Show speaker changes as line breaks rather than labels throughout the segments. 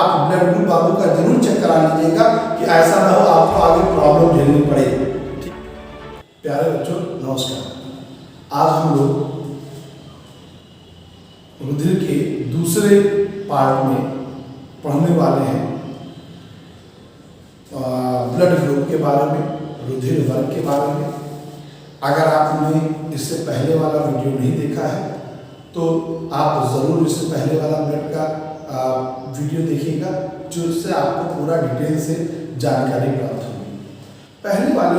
आप blood group बाबू का जरूर चेक करा लीजिएगा कि ऐसा ना हो आपको आगे प्रॉब्लम झेलनी पड़े। प्यारे बच्चों नमस्कार। आज हम लोग रुधिर के दूसरे पार्ट में पढ़ने वाले हैं ब्लड ग्रुप के बारे में, रुधिर वर्ग के बारे में। अगर आपने इससे पहले वाला वीडियो नहीं देखा है तो आप ज़रूर इससे पहले वाला ब्लड का वीडियो देखिएगा, जो इससे आपको पूरा डिटेल से जानकारी प्राप्त होगी। पहले वाले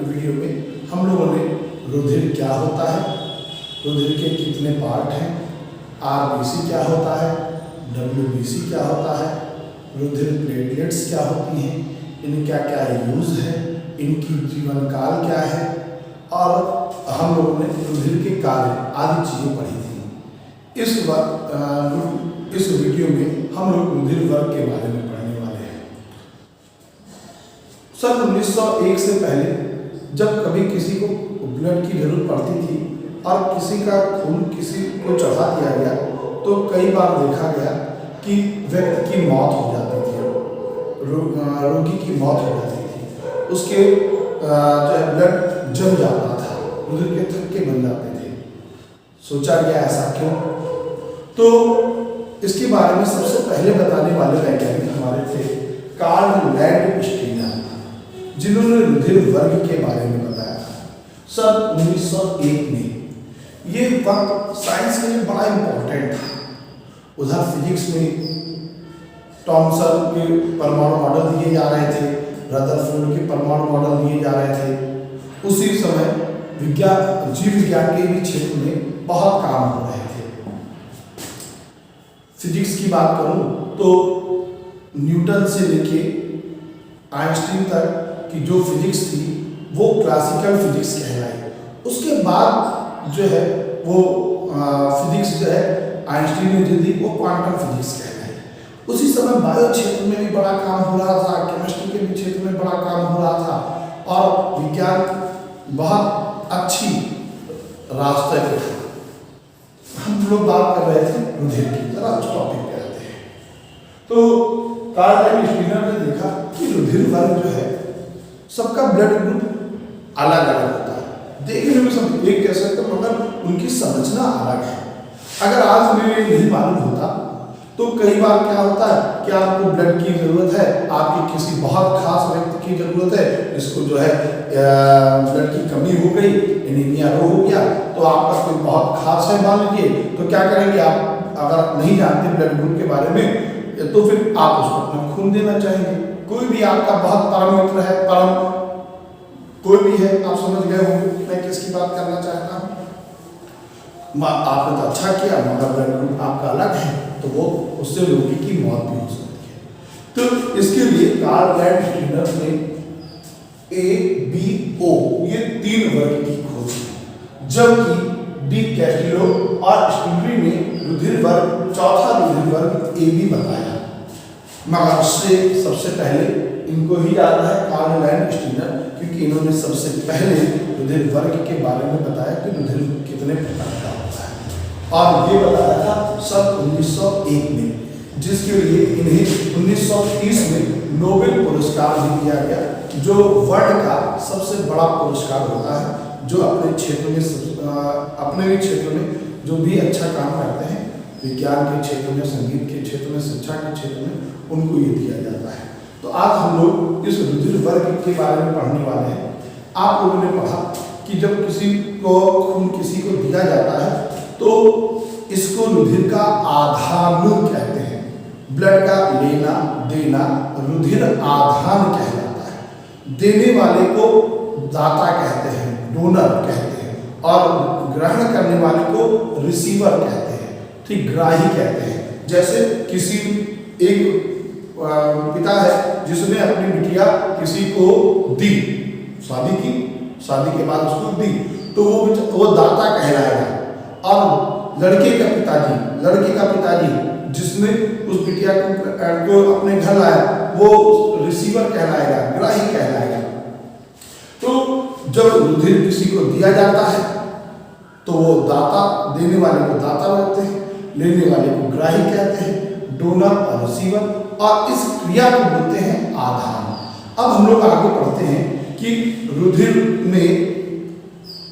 वीडियो में हम लोगों ने रुधिर क्या होता है, रुधिर के कितने पार्ट हैं, आरबीसी क्या होता है, डब्ल्यूबीसी क्या होता है, रुधिर प्लेटलेट्स क्या होती हैं, इनका क्या यूज़ है, इनकी जीवन काल क्या है, और हम लोगों ने रुधिर के कार्य आदि चीज़ें पढ़ी थी। इस वीडियो में हम लोग रुधिर वर्ग के बारे में पढ़ने वाले हैं। सन 1901 से पहले जब कभी किसी को ब्लड की जरूरत पड़ती थी और किसी का खून किसी को चढ़ा दिया गया तो कई बार देखा गया कि व्यक्ति की मौत हो जाती थी, रोगी की मौत हो जाती थी, उसके जो ब्लड जम जाता था, रुधिर के थक्के बन जाते थे। सोचा गया ऐसा क्यों? तो इसके बारे में सबसे पहले बताने वाले वैज्ञानिक हमारे थे कार्ल लैंडस्टीनर, जिन्होंने रुधिर वर्ग के बारे में बताया सन 1901 में। ये वक्त साइंस के लिए बड़ा इंपॉर्टेंट था। उधर फिजिक्स में थॉमसन के परमाणु मॉडल दिए जा रहे थे, रदरफोर्ड के परमाणु मॉडल दिए जा रहे थे। उसी समय जीव विज्ञान के भी क्षेत्र में बहुत काम हो रहे थे। फिजिक्स की बात करूं तो न्यूटन से लेके आइंस्टीन तक की जो फिजिक्स थी वो क्लासिकल फिजिक्स कहलाई। उसके बाद जो है वो फिजिक्स जो है आइंस्टीन ने जो दी वो क्वांटम फिजिक्स कहलाई। उसी समय बायो क्षेत्र में भी बड़ा काम हो रहा था, केमिस्ट्री के भी क्षेत्र में बड़ा काम हो रहा था और विज्ञान बहुत अच्छी रास्ते पे था। हम लोग बात कर रहे थे रुधिर की, जरा उस टॉपिक पे आते हैं। तो कार्ल लैंडस्टीनर ने देखा कि रुधिर वर्ग जो है सबका ब्लड ग्रुप अलग अलग होता है, देखने में सब एक जैसे तो मगर उनकी संरचना अलग है। अगर आज मुझे नहीं मालूम होता तो कई बार क्या होता है कि आपको ब्लड की जरूरत है, आपकी किसी बहुत खास व्यक्ति की जरूरत है, इसको जो है ब्लड की कमी हो गई, एनीमिया रो हो गया, तो आपका कोई बहुत खास है मान लीजिए, तो क्या करेंगे आप? अगर नहीं जानते ब्लड ग्रुप के बारे में तो फिर आप उसको अपना खून देना चाहेंगे। कोई भी आपका बहुत परम मित्र है, कोई भी है, आप समझ गए होंगे मैं किसकी बात करना चाहता हूँ। आपने तो अच्छा किया, मगर ब्लड ग्रुप आपका अलग है तो वो उससे रोगी की मौत भी हो सकती है। तो इसके लिए कार्ल लैंडस्टीनर ने ABO ये 3 वर्ग की खोज की, जबकि डी कैस्टिलो और स्टिवरी ने रुधिर वर्ग, चौथा रुधिर वर्ग AB बताया। मगर उससे सबसे पहले इनको ही याद है कार्ल लैंडस्टीनर, क्योंकि इन्होंने सबसे पहले रुधिर वर्ग के बारे में बताया कि रुधिर कितने प्रकार का होता है, और ये बताया था सन 1901 में, जिसके लिए इन्हें 1930 में नोबेल पुरस्कार भी दिया गया, जो वर्ल्ड का सबसे बड़ा पुरस्कार होता है, जो अपने क्षेत्र में अपने भी क्षेत्र में जो भी अच्छा काम करते हैं, विज्ञान के क्षेत्र में, संगीत के क्षेत्र में, शिक्षा के क्षेत्र में, उनको ये दिया जाता है। तो आज हम लोग इस रुधिर वर्ग के बारे में पढ़ने वाले हैं। आप लोगों ने पढ़ा कि जब किसी को खून किसी को दिया जाता है तो इसको रुधिर का आधान कहते हैं। ब्लड का लेना देना रुधिर आधान कहलाता है। देने वाले को दाता कहते हैं, डोनर कहते हैं, और ग्रहण करने वाले को रिसीवर कहते हैं, ठीक, ग्राही कहते हैं। जैसे किसी एक पिता है जिसने अपनी बिटिया किसी को दी, शादी की, शादी के बाद उसको दी, तो वो दाता कहलाएगा। और लड़के का पिताजी जिसने उस बिटिया को अपने घर लाया वो रिसीवर कहलाएगा, ग्राही कहलाएगा। तो जब रुधिर किसी को दिया जाता है तो वो दाता, देने वाले को दाता कहते हैं, लेने वाले को ग्राही कहते हैं। डोनर और रिसीवर, और इस क्रिया को बोलते हैं आधान। अब हम लोग आगे पढ़ते हैं कि रुधिर में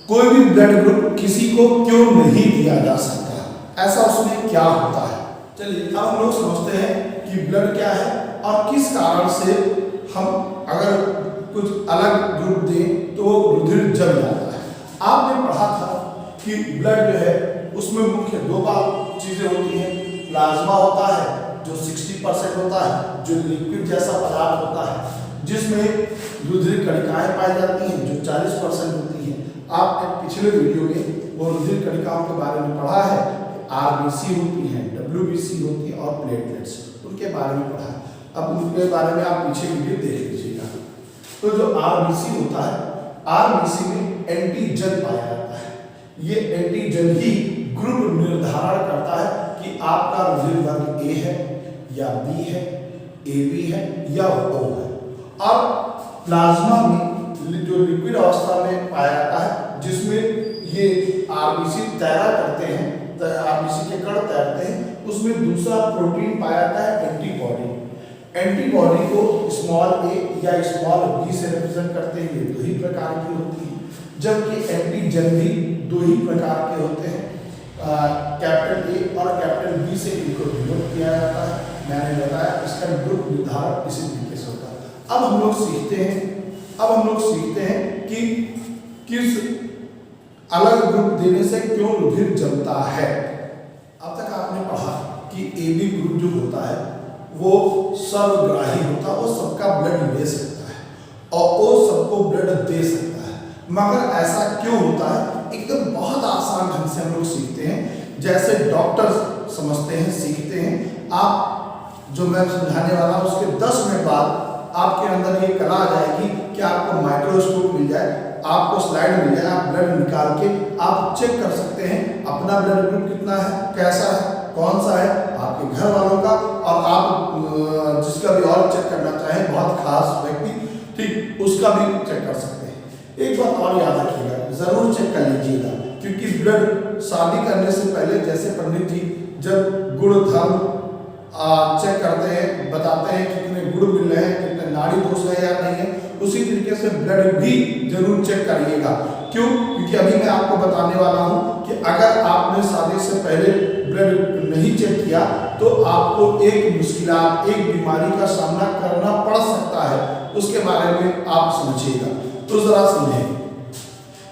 कोई भी ब्लड ग्रुप किसी को क्यों नहीं दिया जा सकता, ऐसा उसमें क्या होता है। चलिए अब हम लोग समझते हैं कि ब्लड क्या है और किस कारण से हम अगर कुछ अलग ग्रुप दें तो रुधिर जम जाता है। आपने पढ़ा था कि ब्लड जो है उसमें मुख्य दो चीजें होती हैं। प्लाज्मा होता है जो 60% होता है, जो लिक्विड जैसा पदार्थ होता है जिसमें रुधिर कणिकाएं पाई जाती हैं जो 40% होती हैं। आपने पिछले वीडियो में वो रुधिर कणिकाओं के बारे में पढ़ा है, आरबीसी होती हैं, डब्ल्यूबीसी होती है और प्लेटलेट्स, उनके बारे में पढ़ा है। अब उनके बारे में आप पीछे वीडियो देख लीजिएगा। तो जो आरबीसी होता है, आरबीसी में एंटीजन पाया जाता है। ये एंटीजन ही ग्रुप निर्धारण करता है कि आपका रुधिर वर्ग ए है या बी है, ए बी है या ओ है। और प्लाज्मा में जो लिक्विड अवस्था में पाया जाता है जिसमें ये आरबीसी तैरा करते हैं, आरबीसी के कण तैरते हैं, उसमें दूसरा प्रोटीन पाया जाता है एंटीबॉडी। एंटीबॉडी को स्मॉल ए या स्मॉल बी से रिप्रेजेंट करते हैं, ये दो ही प्रकार की होती है, जबकि एंटीजन भी दो ही प्रकार के होते हैं, कैपिटल ए और कैपिटल बी से इनको डिनोट किया जाता है। मैंने बताया इसका ग्रुप निर्धारण इसी तरीके से होता है। अब हम लोग सीखते हैं कि किस अलग ग्रुप देने से क्यों रुधिर जमता है। अब तक आपने पढ़ा कि ए बी ग्रुप जो होता है वो सर्वग्राही होता है, वो सबका ब्लड ले सकता है और वो सबको ब्लड दे सकता है। मगर ऐसा क्यों होता है, एकदम बहुत आसान ढंग से हम लोग सीखते हैं, जैसे डॉक्टर समझते हैं, सीखते हैं। आप जो मैं समझाने वाला हूँ उसके 10 मिनट बाद आपके अंदर ये कला आ जाएगी कि आपको माइक्रोस्कोप मिल जाए, आपको स्लाइड मिल जाए, आप ब्लड निकाल के आप चेक कर सकते हैं अपना ब्लड ग्रुप कितना है, कैसा है, कौन सा है, आपके घर वालों का, और आप जिसका भी और चेक करना चाहें बहुत खास व्यक्ति, ठीक, उसका भी चेक कर सकते हैं। एक बात और याद रखिएगा, जरूर चेक कर लीजिएगा, क्योंकि ब्लड शादी करने से पहले जैसे पंडित जी जब गुण धर्म चेक करते हैं, बताते हैं कितने गुण मिल रहे हैं, कितने नाड़ी दोष है या नहीं है, उसी तरीके से ब्लड भी जरूर चेक करिएगा। क्यों? क्योंकि अभी मैं आपको बताने वाला हूं कि अगर आपने शादी से पहले ब्लड नहीं चेक किया तो आपको एक मुश्किलात, एक बीमारी का सामना करना पड़ सकता है, उसके बारे में आप समझिएगा। तो जरा समझें,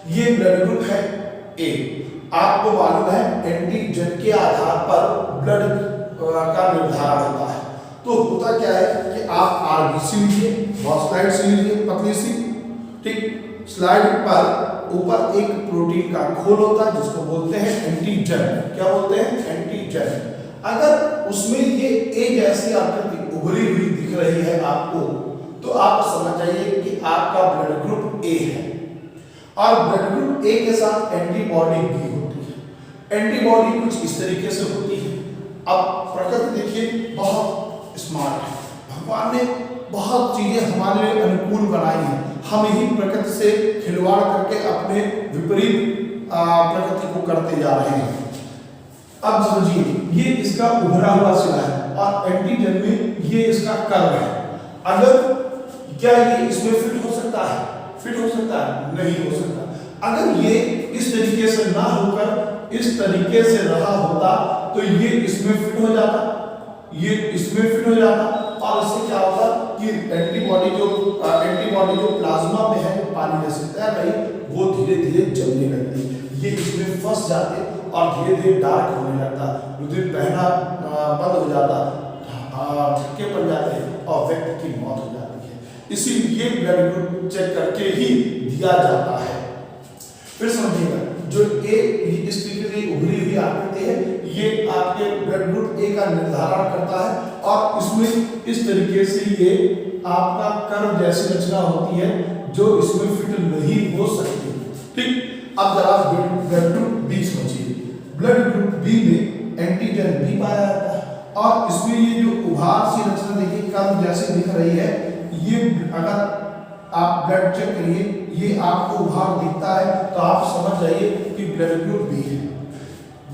ये ब्लड ग्रुप है ए, आपको मालूम है एंटीजन के आधार पर ब्लड का निर्धारण होता है। तो होता क्या है कि आप आरबीसी लीजिए, बहुत स्लाइड से लीजिए पतली सी, ठीक, स्लाइड पर ऊपर एक प्रोटीन का खोल होता है जिसको बोलते हैं एंटीजन। क्या बोलते हैं? एंटीजन। अगर उसमें ये ए जैसी आकृति उभरी हुई दिख रही है आपको, तो आप समझ जाइए कि आपका ब्लड ग्रुप ए है। और ब्लड ग्रुप ए के साथ एंटीबॉडी भी होती है। एंटीबॉडी कुछ इस तरीके से होती है। अब प्रकृति देखिए बहुत स्मार्ट है, भगवान ने बहुत चीजें हमारे लिए अनुकूल बनाई हैं, हम ही प्रकृति से खिलवाड़ करके अपने विपरीत प्रकृति को करते जा रहे हैं। अब समझिए, ये इसका उभरा हुआ सिरा है और एंटीजन में ये इसका कर्व है। अगर क्या ये इसमें फिट हो सकता है? फिट हो सकता है? नहीं हो सकता। अगर ये इस तरीके से ना होकर इस तरीके से रहा होता तो ये इसमें फिट हो जाता, ये इसमें फिट हो जाता, और इससे क्या होता कि एंटीबॉडी जो प्लाज्मा में है, जो पानी जैसे तैर रही, वो धीरे धीरे जमने लगती, ये इसमें फंस जाते और धीरे धीरे डार्क होने लगता, रुधिर बहना बंद हो जाता, थक्के पड़ जाते और व्यक्ति की मौत हो जाती है। इसीलिए ब्लड ग्रुप चेक करके ही दिया जाता है। फिर समझिएगा, जो ए इस तरीके की उभरी हुई आकृति है, ये आपके ब्लड ग्रुप ए का निर्धारण करता है और इसमें इस तरीके से ये आपका कर्व जैसी रचना होती है जो इसमें फिट नहीं हो सकती, ठीक। अब जरा ब्लड ग्रुप बी समझिए। ब्लड ग्रुप बी में एंटीजन बी पाया जाता है और इसमें ये जो उभार सी रचना देखिए कर्व जैसे दिख रही है, ये अगर आप ब्लड चेक करिए, ये आपको उभार दिखता है तो आप समझ जाइए कि ब्लड ग्रुप बी है।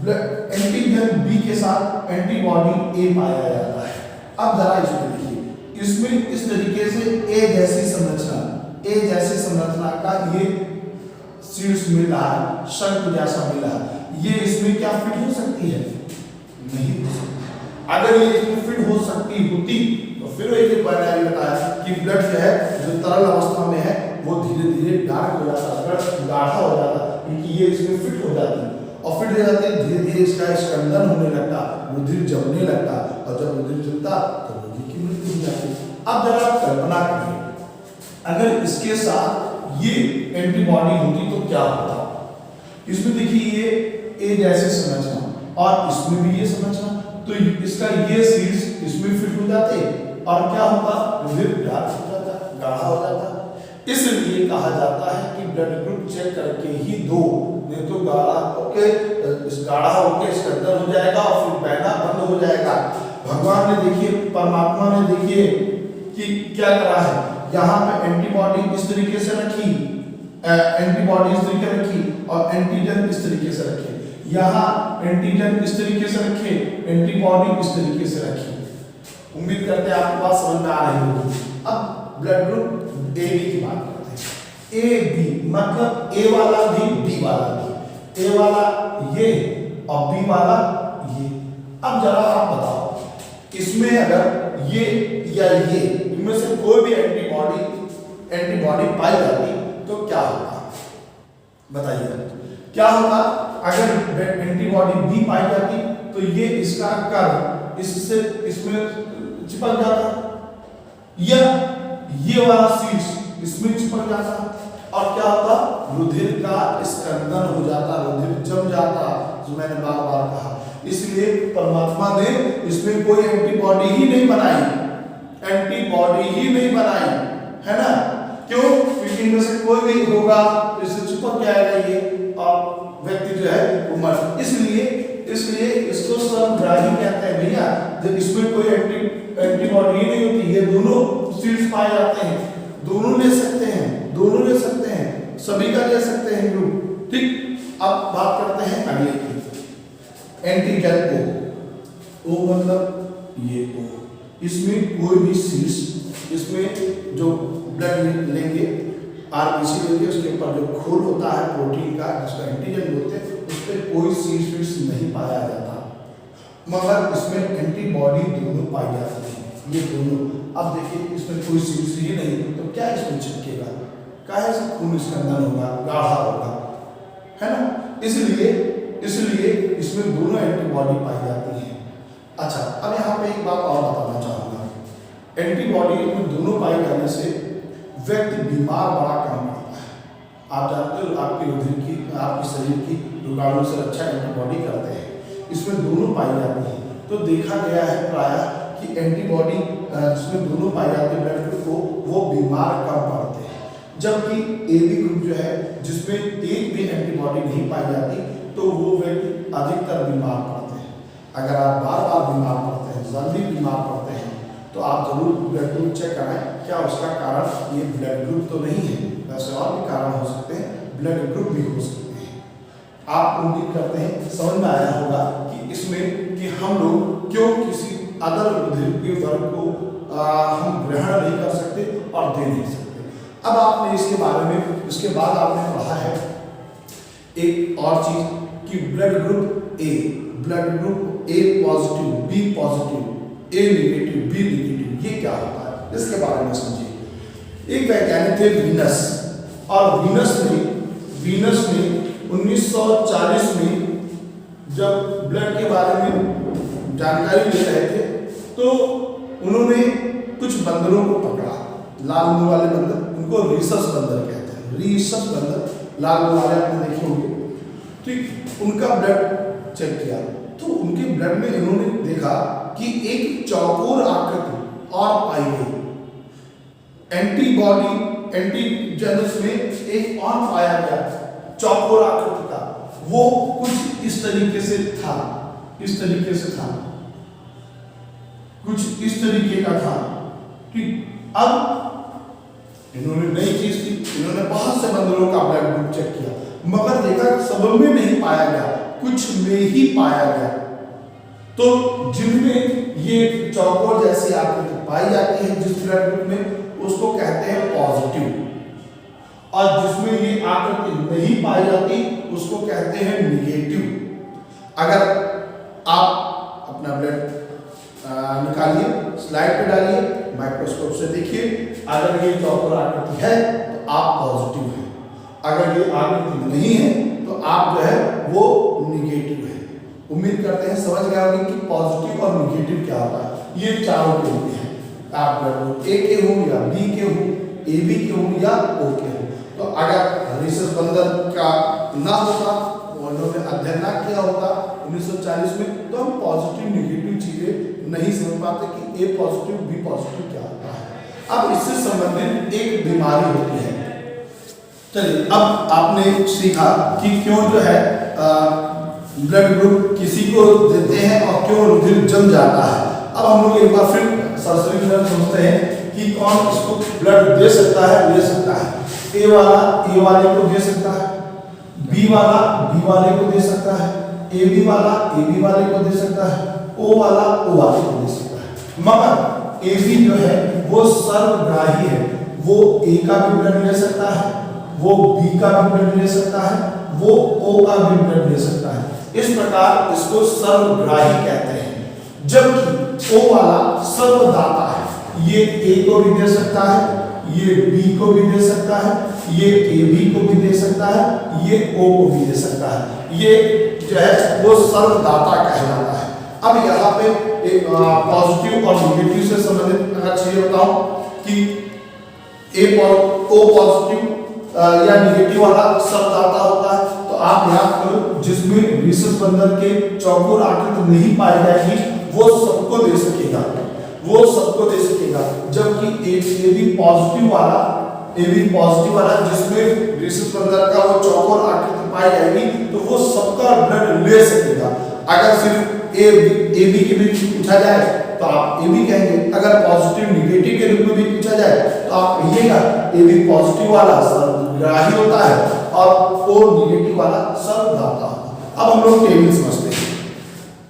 एंटीजन बी के साथ एंटीबॉडी ए पाया जाता है। अब जरा इसको देखिए, इसमें इस तरीके से ए जैसी संरचना का ये शीर्ष मिल रहा है, शंकु जैसा मिला है, ये इसमें क्या फिट हो सकती है? नहीं हो सकती। अगर ये इसमें फिट हो सकती होती तो फिर एक बार मैंने बताया कि ब्लड जो है जो तरल अवस्था में है वो धीरे धीरे डार्क हो जाता, ब्लड गाढ़ा हो जाता, क्योंकि ये इसमें फिट हो जाती और फिट हो जाते धीरे धीरे इसका स्कंदन होने लगता, रुधिर जमने लगता, और जब रुधिर जमता तो रोगी की मृत्यु हो जाती। अब जरा कल्पना करिए, अगर इसके साथ ये एंटीबॉडी होती तो क्या होता? इसमें देखिए ये ए जैसे संरचना और इसमें भी ये संरचना, तो इसका ये शीर्ष इसमें फिट हो जाते और क्या होता? रुधिर डार्क हो जाता, गाढ़ा हो जाता। इसलिए कहा जाता है कि ब्लड ग्रुप चेक करके ही दो, नहीं तो गाढ़ा होके गाढ़ा होके स्कंदन हो जाएगा और फिर बहना बंद हो जाएगा। भगवान ने देखिए, परमात्मा ने देखिए कि क्या करा है, यहाँ पे एंटीबॉडी इस तरीके से रखी, एंटीबॉडी इस तरीके रखी और एंटीजन इस तरीके से रखे, यहाँ एंटीजन इस तरीके से रखे, एंटीबॉडी इस तरीके से रखी। उम्मीद करते हैं आपके पास समझ में आ रही होगी। अब ब्लड ग्रुप ए बी की बात करते हैं। ए बी मतलब ए वाला भी बी वाला भी, ए वाला ये और बी वाला ये। अब जरा आप बताओ, इसमें अगर ये या ये इनमें से कोई भी एंटीबॉडी पाई जाती तो क्या होगा? बताइए क्या होगा? अगर एंटीबॉडी बी पाई जाती तो ये इसका कर्व इससे इसमें चिपक जाता, या ये वाला शीर्ष इसमें चिपक जाता, और क्या होता? रुधिर का स्कंदन हो जाता, रुधिर जम जाता, जो मैंने बार बार कहा। इसलिए परमात्मा ने इसमें कोई एंटीबॉडी ही नहीं बनाई, है ना? क्यों? क्योंकि इनमें से कोई भी होगा तो इससे चिपक जाएगा ये और व्यक्ति जो है वो मर। इसलिए इसको सर्वग्राही कहते हैं भैया, जब इसमें कोई एंटीबॉडी ही नहीं होती, ये दोनों शीर्ष पाए जाते हैं, दोनों ले सकते हैं, सभी का ले सकते हैं ग्रुप। ठीक, अब बात करते हैं अगले की, एंटीजन ओ मतलब ये ओ, इसमें कोई भी शीर्ष, इसमें जो ब्लड लेंगे, आरबीसी लेंगे, उसके ऊपर जो खोल होता है प्रोटीन का जिसका एंटीजन बोलते हैं, उस पर कोई शीर्ष नहीं पाया जाता, मगर इसमें एंटीबॉडी दोनों पाई जाती है, ये दोनों। अब देखिए इसमें कोई शीर्ष ही नहीं तो क्या इसमें चिपकेगा? काहे से खून स्कंदन होगा, गाढ़ा होगा, है ना? इसलिए इसमें दोनों एंटीबॉडी पाई जाती है। अच्छा, अब यहाँ पे एक बात और बताना चाहूँगा, एंटीबॉडी में दोनों पाए जाने से व्यक्ति बीमार बड़ा कम पड़ता है। आप जानते हो आपके रुधिर की, आपके शरीर की रोगाणु से रक्षा एंटीबॉडी करते हैं, इसमें दोनों पाई जाती है। तो देखा गया है प्रायः कि एंटीबॉडी जिसमें दोनों पाई जाती है ब्लड ग्रुप को, वो बीमार कम पड़ते हैं, जबकि ए बी ग्रुप जो है जिसमें एक भी एंटीबॉडी नहीं पाई जाती तो वो व्यक्ति अधिकतर बीमार पड़ते हैं। अगर आप बार बार बीमार पड़ते हैं, जल्दी बीमार पड़ते हैं, तो आप जरूर ब्लड ग्रुप चेक कराएं, क्या उसका कारण ये ब्लड ग्रुप तो नहीं है, वैसे और भी कारण हो सकते हैं, ब्लड ग्रुप भी हो सकते हैं। आप उम्मीद करते हैं समझ में आया होगा कि इसमें कि हम लोग क्यों किसी अदर रुधिर के वर्ग को हम ग्रहण नहीं कर सकते और दे नहीं सकते। अब आपने इसके बारे में, इसके बाद आपने पढ़ा है एक और चीज कि blood group A positive, B positive, A negative, B negative, ये क्या होता है इसके बारे में समझिए। एक वैज्ञानिक थे वीनस, और वीनस ने 1940 में जब ब्लड के बारे में जानकारी ले रहे थे तो उन्होंने कुछ बंदरों को पकड़ा, लाल मुंह वाले बंदर, उनको रीसस बंदर कहते हैं, रीसस बंदर, लाल मुंह वाले आपने देखे होंगे। ठीक, उनका ब्लड चेक किया तो उनके ब्लड में इन्होंने देखा कि एक चौकोर आकृति और पाई गई, एंटीजेन्स में एक और पाया गया चौकोर आकृति का, वो कुछ इस तरीके से था, कुछ इस तरीके का था। ठीक, अब इन्होंने नई चीज थी, इन्होंने बहुत से बंदरों का ब्लड ग्रुप चेक किया, मगर देखा सब में नहीं पाया गया। कुछ में ही पाया गया। तो जिनमें ये चौकोर जैसी आकृति पाई जाती है जिस ब्लड ग्रुप में, उसको कहते हैं पॉजिटिव, और जिसमें ये आकृति नहीं पाई जाती उसको कहते हैं निगेटिव। अगर आप अपना ब्लड निकालिए, स्लाइड पे डालिए, माइक्रोस्कोप से देखिए, अगर ये चौकोर आकृति है तो आप पॉजिटिव हैं, अगर ये आकृति नहीं है तो आप जो है वो निगेटिव है। उम्मीद करते हैं समझ गए होंगे कि पॉजिटिव और निगेटिव क्या होता है। ये चारों के होते हैं, आप ब्लड ग्रुप ए के हो या बी के हो, ए बी के हो या ओ के हो। तो अगर रिसर्च बंधन का ना होता, उन्होंने अध्ययन ना किया होता 1940 में, तो हम पॉजिटिव निगेटिव चीजें नहीं समझ पाते कि ए पॉजिटिव बी पॉजिटिव क्या होता है। अब इससे संबंधित एक बीमारी होती है। चलिए, अब आपने सीखा कि क्यों जो है ब्लड ग्रुप किसी को देते हैं और क्यों रुधिर जम जाता है। अब हम लोग एक बार फिर सरसरी समझते हैं कि कौन इसको ब्लड दे सकता है, ले सकता है। ए वाला ए वाले को दे सकता है, बी वाला बी वाले को दे सकता है, ए बी वाला ए बी वाले को दे सकता है, ओ वाला ओ वाले को दे सकता है। मगर ए बी जो है वो सर्वग्राही है, वो ए का भी ब्लड ले सकता है, वो बी का भी ब्लड ले सकता है, वो ओ का भी ब्लड ले सकता है। इस प्रकार इसको सर्वग्राही कहते हैं। जबकि ओ वाला सर्वदाता है, ये ए को भी दे सकता है, ये बी को भी दे सकता है, ये ए बी को भी दे सकता है, ये ओ को भी दे सकता है। ये जो है वो सर्वदाता कहलाता है। अब यहाँ पे एक पॉजिटिव और निगेटिव से संबंधित अगर चीजें बताऊं कि ओ पॉजिटिव या निगेटिव वाला सर्वदाता होता है, तो आप याद करो जिसमें विशेष बंधन के चौकोर आकृति नहीं पाई जाएगी वो सबको दे सकेगा, वो सबको दे सकेगा। जबकि ए बी पॉजिटिव वाला जिसमें विशेष बंधन का वो चौकोर आकृति पाई जाएगी तो वो सबका ब्लड ले सकेगा। अगर सिर्फ ए बी के बीच पूछा जाए तो आप ए बी कहेंगे, अगर पॉजिटिव निगेटिव के रूप में भी पूछा जाए तो आप कहिएगा ए बी पॉजिटिव वाला सर्वग्राही होता है और ओ निगेटिव वाला सर्वदाता होता है। अब हम लोग टेबल समझते हैं।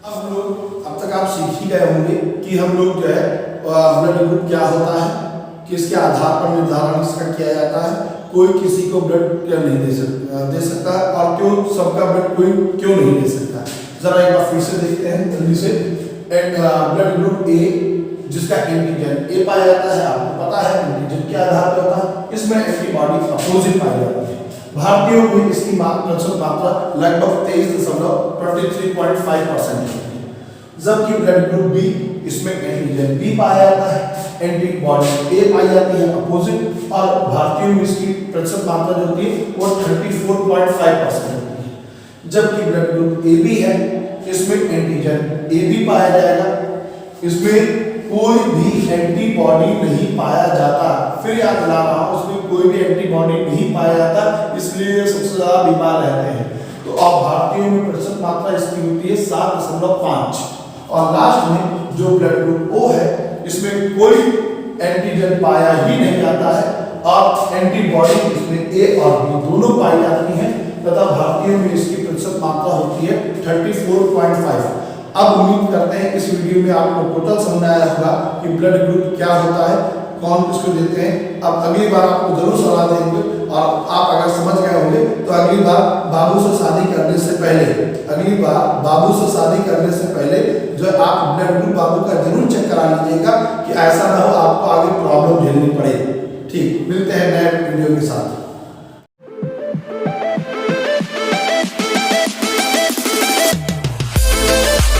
अब हम लोग अब तक आप सीख ही गए होंगे कि हम लोग जो है ब्लड ग्रुप क्या होता है, किसके आधार पर निर्धारण इसका किया जाता है, कोई किसी को ब्लड क्या नहीं दे सकता और क्यों सबका ब्लड कोई क्यों नहीं दे सकता। जरा एक बार फिर से देखते हैं जल्दी से। ब्लड ग्रुप ए जिसका एंटीजन ए पाया जाता है, आपको पता है एंटीजन के आधार पर होता है, इसमें एंटीबॉडी अपोजिट पाई जाती है। भारतीयों में इसकी प्रतिशत मात्रा लगभग 23.5% है। जबकि ब्लड ग्रुप बी इसमें एंटीजन बी पाया जाता है, एंटीबॉडी ए पाई जाती है अपोजिट, और भारतीयों में इसकी प्रतिशत मात्रा जो होती है वो 34.5% होती है। जबकि ब्लड ग्रुप ए बी है, इसमें एंटीजन ए बी पाया जाएगा, इसमें कोई भी एंटीबॉडी नहीं पाया जाता। फिर याद दिला रहा हूं, उसमें कोई भी एंटीबॉडी नहीं पाया जाता, इसलिए सबसे ज्यादा बीमार रहते हैं। तो अब भारतीयों में प्रतिशत मात्रा इसकी होती है 7.5। और लास्ट में जो ब्लड ग्रुप ओ है, इसमें कोई एंटीजन पाया ही नहीं जाता है और एंटीबॉडी इसमें ए और बी दोनों पाई जाती हैं, तथा भारतीयों में इसकी प्रतिशत मात्रा होती है 34.5। अब उम्मीद करते हैं इस वीडियो में आपको टोटल समझ आया होगा कि ब्लड ग्रुप क्या होता है, कौन किसको देते हैं। अब अगली बार आपको जरूर सलाह देंगे, और आप अगर समझ गए होंगे तो अगली बार बाबू से शादी करने से पहले जो आप ब्लड ग्रुप बाबू का जरूर चेक करा लीजिएगा कि ऐसा ना हो आपको आगे प्रॉब्लम झेलनी पड़े। ठीक, मिलते हैं नए वीडियो के साथ।